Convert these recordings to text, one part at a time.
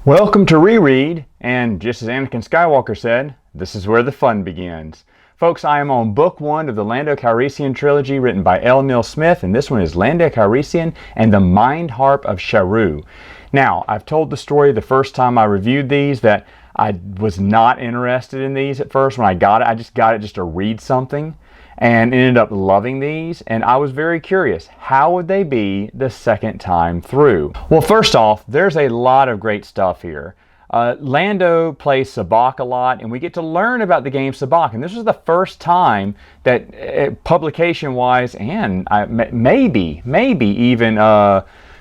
Welcome to Reread, and just as Anakin Skywalker said, this is where the fun begins. Folks, I am on book 1 of the Lando Calrissian trilogy written by L. Neil Smith, and this one is Lando Calrissian and the Mindharp of Sharu. Now, I've told the story the first time I reviewed these that I was not interested in these at first. When I got it, I just got it just to read something, and ended up loving these, and I was very curious, how would they be the second time through? Well, first off, there's a lot of great stuff here. Lando plays Sabacc a lot, and we get to learn about the game Sabacc, and this is the first time that publication-wise, and maybe even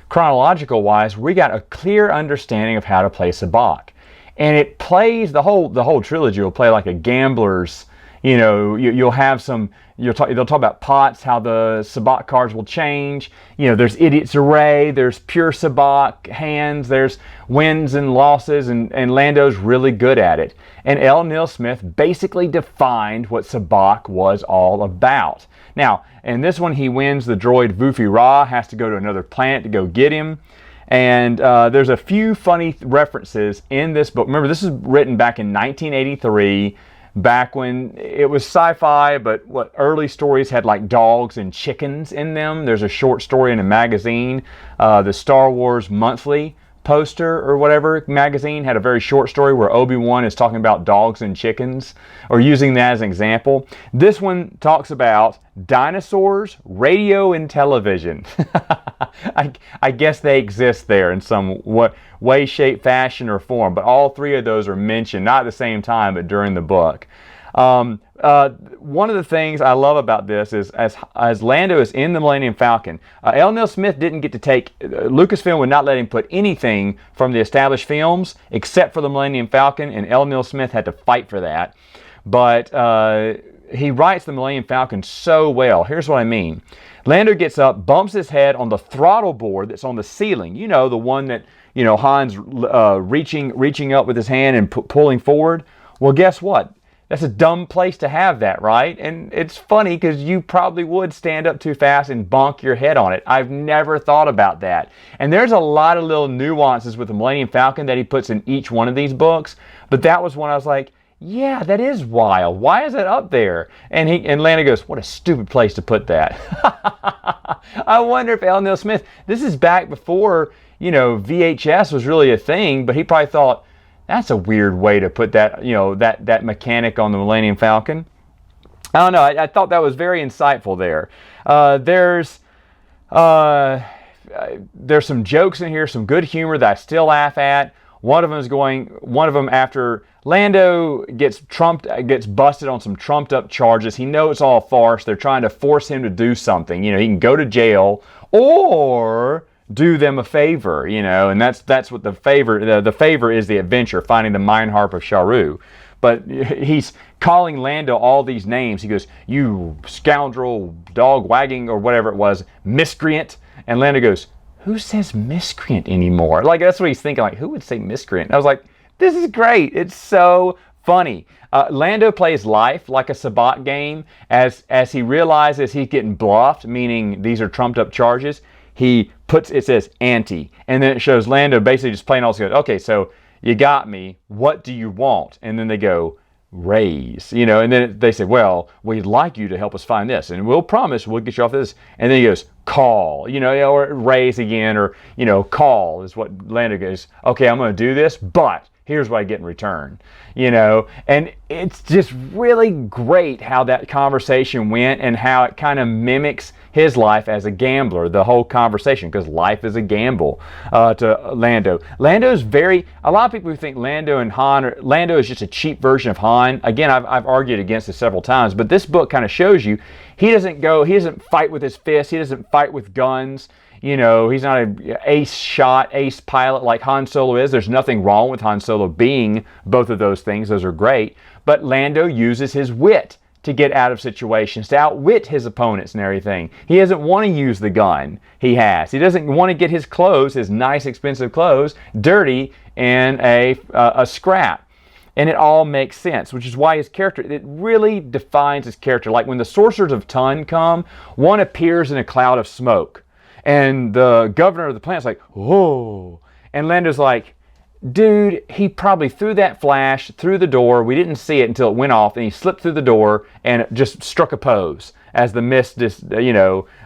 chronological-wise, we got a clear understanding of how to play Sabacc. And it plays, the whole trilogy will play like a gambler's. You know, you'll have some, they'll talk about pots, how the Sabacc cards will change. You know, there's Idiot's Array, there's pure Sabacc hands, there's wins and losses, and Lando's really good at it. And L. Neil Smith basically defined what Sabacc was all about. Now, in this one, he wins. The droid Vufi Ra has to go to another planet to go get him. And there's a few funny references in this book. Remember, this is written back in 1983. Back when it was sci-fi, but what early stories had like dogs and chickens in them. There's a short story in a magazine, the Star Wars Monthly poster or whatever magazine had a very short story where Obi-Wan is talking about dogs and chickens, or using that as an example. This one talks about dinosaurs, radio, and television. I guess they exist there in some way, shape, fashion, or form, but all three of those are mentioned, not at the same time, but during the book. One of the things I love about this is as Lando is in the Millennium Falcon, L. Neil Smith didn't get to take, Lucasfilm would not let him put anything from the established films except for the Millennium Falcon, and L. Neil Smith had to fight for that. But he writes the Millennium Falcon so well. Here's what I mean. Lando gets up, bumps his head on the throttle board that's on the ceiling. You know, the one that, you know, Han's reaching up with his hand and pulling forward. Well, guess what? That's a dumb place to have that, right? And it's funny because you probably would stand up too fast and bonk your head on it. I've never thought about that. And there's a lot of little nuances with the Millennium Falcon that he puts in each one of these books. But that was when I was like, yeah, that is wild. Why is that up there? And Lando goes, what a stupid place to put that. I wonder if L. Neil Smith, this is back before, you know, VHS was really a thing, but he probably thought, that's a weird way to put that, you know, that mechanic on the Millennium Falcon. I don't know. I thought that was very insightful there. There's some jokes in here, some good humor that I still laugh at. One of them after Lando gets busted on some trumped up charges. He knows it's all a farce. They're trying to force him to do something. You know, he can go to jail or do them a favor, you know, and that's what the favor is, the adventure, finding the Mindharp of Sharu. But he's calling Lando all these names. He goes, you scoundrel, dog wagging, or whatever it was, miscreant. And Lando goes, who says miscreant anymore? Like, that's what he's thinking, like, who would say miscreant? And I was like, this is great. It's so funny. Lando plays life like a Sabacc game. As he realizes he's getting bluffed, meaning these are trumped up charges, he puts, it says ante, and then it shows Lando basically just playing all this. Okay, so you got me. What do you want? And then they go, raise, you know, and then they say, well, we'd like you to help us find this, and we'll promise we'll get you off this. And then he goes, call, you know, or raise again, or, you know, call is what Lando goes, okay, I'm going to do this, but here's what I get in return, you know. And it's just really great how that conversation went and how it kind of mimics his life as a gambler, the whole conversation, because life is a gamble to Lando. Lando's a lot of people who think Lando and Han, Lando is just a cheap version of Han. Again, I've argued against this several times, but this book kind of shows you he doesn't fight with his fists, he doesn't fight with guns. You know, he's not an ace pilot like Han Solo is. There's nothing wrong with Han Solo being both of those things. Those are great. But Lando uses his wit to get out of situations, to outwit his opponents and everything. He doesn't want to use the gun he has. He doesn't want to get his clothes, his nice, expensive clothes, dirty in a scrap. And it all makes sense, which is why his character, it really defines his character. Like when the Sorcerers of Tun come, one appears in a cloud of smoke. And the governor of the planet's like, whoa. And Lando's like, Dude, he probably threw that flash through the door. We didn't see it until it went off, and he slipped through the door and just struck a pose as the mist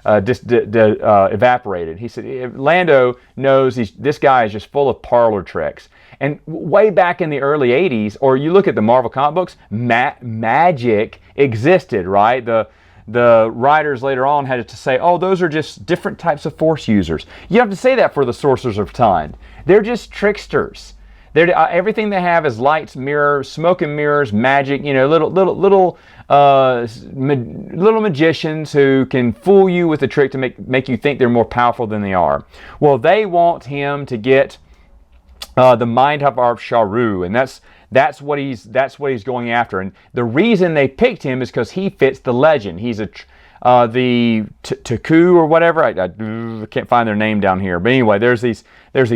evaporated. He said, Lando knows this guy is just full of parlor tricks. And way back in the early 80s, or you look at the Marvel comic books, magic existed, right? The writers later on had to say, oh, those are just different types of Force users. You have to say that for the Sorcerers of Tund. They're just tricksters. Everything they have is lights, mirrors, smoke and mirrors, magic. Little magicians who can fool you with a trick to make you think they're more powerful than they are. Well, they want him to get the Mindharp of Sharu, and that's what he's going after. And the reason they picked him is because he fits the legend. He's the Taku or whatever. I can't find their name down here. But anyway, there's these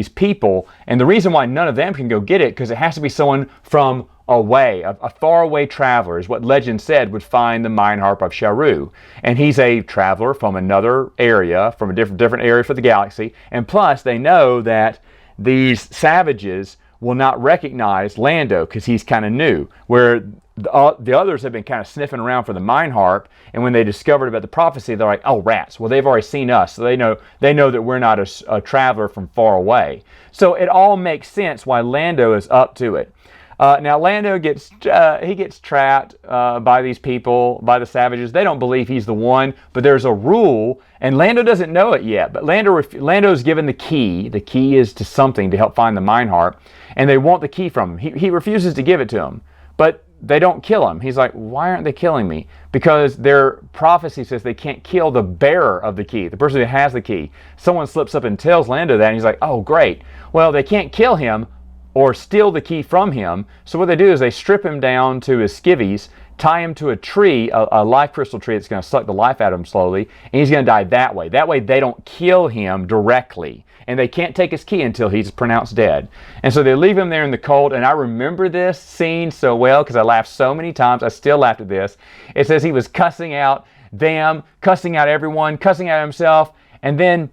people, and the reason why none of them can go get it because it has to be someone from away, a faraway traveler, is what legend said would find the Mindharp of Sharu. And he's a traveler from another area, from a different area for the galaxy. And plus, they know that these savages will not recognize Lando because he's kind of new, where the others have been kind of sniffing around for the Mindharp, and when they discovered about the prophecy, they're like, oh, rats. Well, they've already seen us, so they know that we're not a traveler from far away. So it all makes sense why Lando is up to it. Now Lando gets trapped by these people, by the savages. They don't believe he's the one, but there's a rule, and Lando doesn't know it yet. But Lando's given the key. The key is to something to help find the Mindharp, and they want the key from him. He refuses to give it to him, but they don't kill him. He's like, why aren't they killing me? Because their prophecy says they can't kill the bearer of the key, the person who has the key. Someone slips up and tells Lando that, and he's like, oh, great. Well, they can't kill him or steal the key from him. So what they do is they strip him down to his skivvies, tie him to a tree, a life crystal tree that's going to suck the life out of him slowly, and he's going to die that way. That way they don't kill him directly. And they can't take his key until he's pronounced dead. And so they leave him there in the cold, and I remember this scene so well because I laughed so many times. I still laughed at this. It says he was cussing out them, cussing out everyone, cussing out himself, and then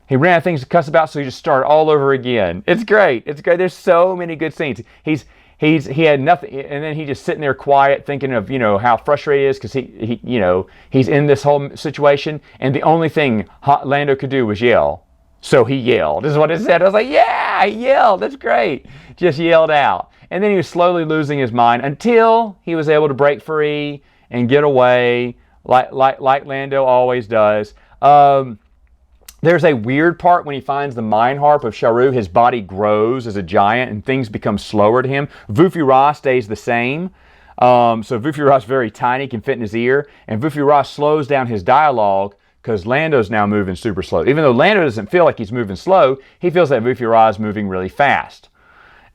he ran out of things to cuss about, so he just started all over again. It's great. It's great. There's so many good scenes. He had nothing, and then he just sitting there quiet, thinking of how frustrated he is because he's in this whole situation, and the only thing Lando could do was yell. So he yelled. This is what it said. I was like, yeah, he yelled. That's great. Just yelled out. And then he was slowly losing his mind until he was able to break free and get away, like Lando always does. There's a weird part when he finds the Mindharp of Sharu. His body grows as a giant and things become slower to him. Vufi-Ra stays the same. So Vufi-Ra is very tiny, can fit in his ear. And Vufi-Ra slows down his dialogue because Lando's now moving super slow. Even though Lando doesn't feel like he's moving slow, he feels that Vufi-Ra is moving really fast.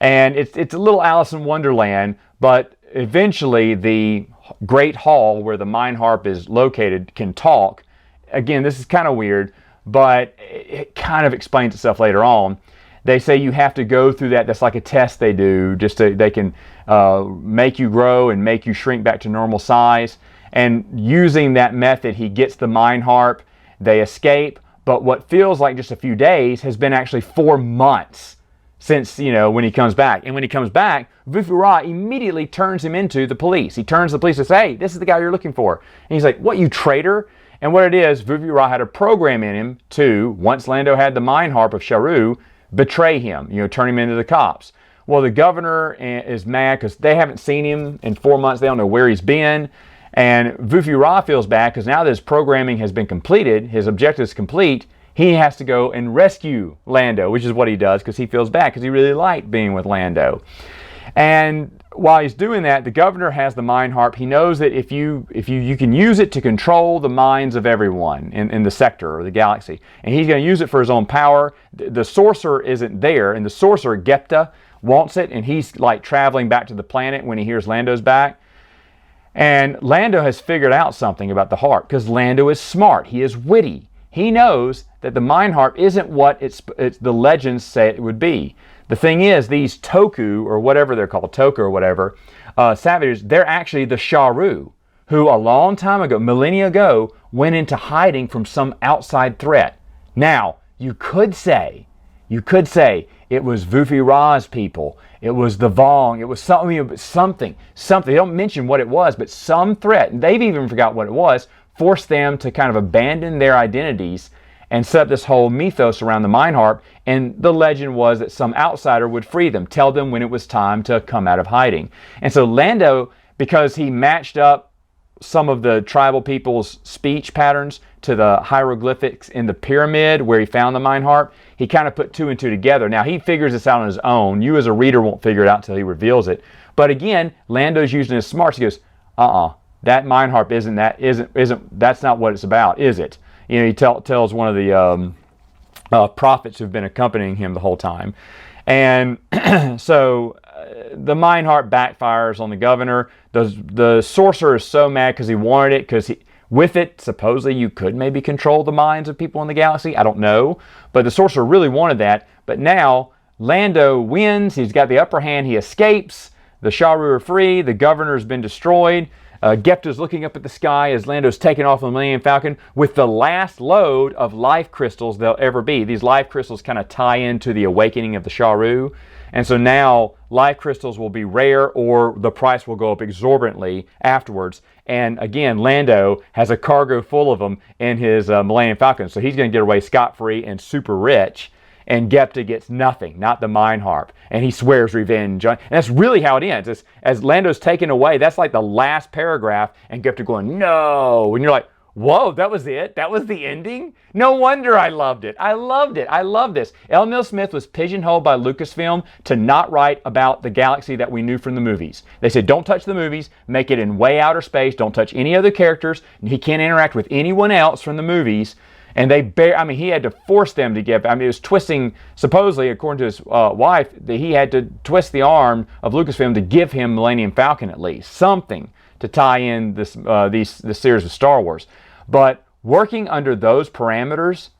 And it's a little Alice in Wonderland, but eventually the Great Hall where the Mindharp is located can talk. Again, this is kind of weird, but it kind of explains itself later on. They say you have to go through that. That's like a test they do, just so they can make you grow and make you shrink back to normal size. And using that method, he gets the Mindharp. They escape, but what feels like just a few days has been actually 4 months since, when he comes back. And when he comes back, Vufi-Ra immediately turns him into the police. He turns the police and says, hey, this is the guy you're looking for. And he's like, what, you traitor? And what it is, Vufi-Ra had a program in him to, once Lando had the Mindharp of Sharu, betray him, turn him into the cops. Well, the governor is mad because they haven't seen him in 4 months. They don't know where he's been. And Vufi-Ra feels bad because now that his programming has been completed, his objective is complete, he has to go and rescue Lando, which is what he does because he feels bad because he really liked being with Lando. And while he's doing that, the governor has the Mindharp. He knows that if you can use it to control the minds of everyone in the sector or the galaxy, and he's going to use it for his own power. The sorcerer isn't there, and the sorcerer Gepta wants it, and he's like traveling back to the planet when he hears Lando's back. And Lando has figured out something about the harp because Lando is smart. He is witty. He knows that the Mindharp isn't what the legends say it would be. The thing is, these Toku, or whatever they're called, Toku or whatever, savages, they're actually the Sharu, who a long time ago, millennia ago, went into hiding from some outside threat. Now, you could say, It was Vufi Ra's people. It was the Vong. It was something. They don't mention what it was, but some threat, and they've even forgot what it was, forced them to kind of abandon their identities and set up this whole mythos around the Mindharp. And the legend was that some outsider would free them, tell them when it was time to come out of hiding. And so Lando, because he matched up some of the tribal people's speech patterns to the hieroglyphics in the pyramid where he found the Mindharp, he kind of put two and two together. Now, he figures this out on his own. You as a reader won't figure it out until he reveals it. But again, Lando's using his smarts. He goes, that Mindharp that's not what it's about, is it? You know, he tells one of the prophets who've been accompanying him the whole time. And so the Mindharp backfires on the governor. The sorcerer is so mad because he wanted it, because with it, supposedly you could maybe control the minds of people in the galaxy. I don't know. But the sorcerer really wanted that. But now Lando wins. He's got the upper hand. He escapes. The Sharu are free. The governor's been destroyed. Gepta's looking up at the sky as Lando's taking off on the Millennium Falcon with the last load of life crystals there'll ever be. These life crystals kind of tie into the awakening of the Sharu. And so now life crystals will be rare, or the price will go up exorbitantly afterwards. And again, Lando has a cargo full of them in his Millennium Falcon. So he's going to get away scot-free and super rich. And Gepta gets nothing, not the Mindharp. And he swears revenge. And that's really how it ends. As Lando's taken away, that's like the last paragraph, and Gepta going, no. And you're like, whoa, that was it? That was the ending? No wonder I loved it. I loved it. I love this. L. Neil Smith was pigeonholed by Lucasfilm to not write about the galaxy that we knew from the movies. They said, don't touch the movies. Make it in way outer space. Don't touch any other characters. He can't interact with anyone else from the movies. And he had to force them to give. It was twisting, supposedly, according to his wife, that he had to twist the arm of Lucasfilm to give him Millennium Falcon at least. Something to tie in this series of Star Wars. But working under those parameters,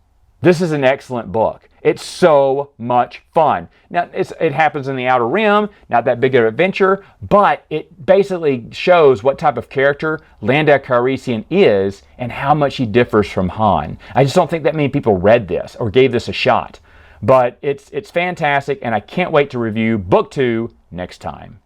this is an excellent book. It's so much fun. Now, it happens in the Outer Rim, not that big of an adventure, but it basically shows what type of character Lando Calrissian is and how much he differs from Han. I just don't think that many people read this or gave this a shot. But it's fantastic, and I can't wait to review Book 2 next time.